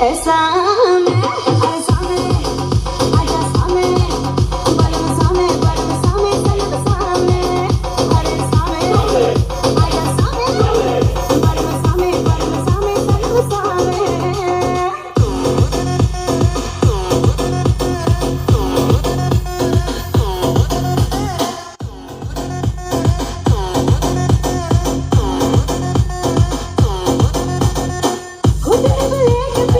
ऐसा मैं ऐसा मैं आजा सामे बलम सामे सलब सामे अरे सामे आजा सामे बलम सामे सलब सामे खुद लेके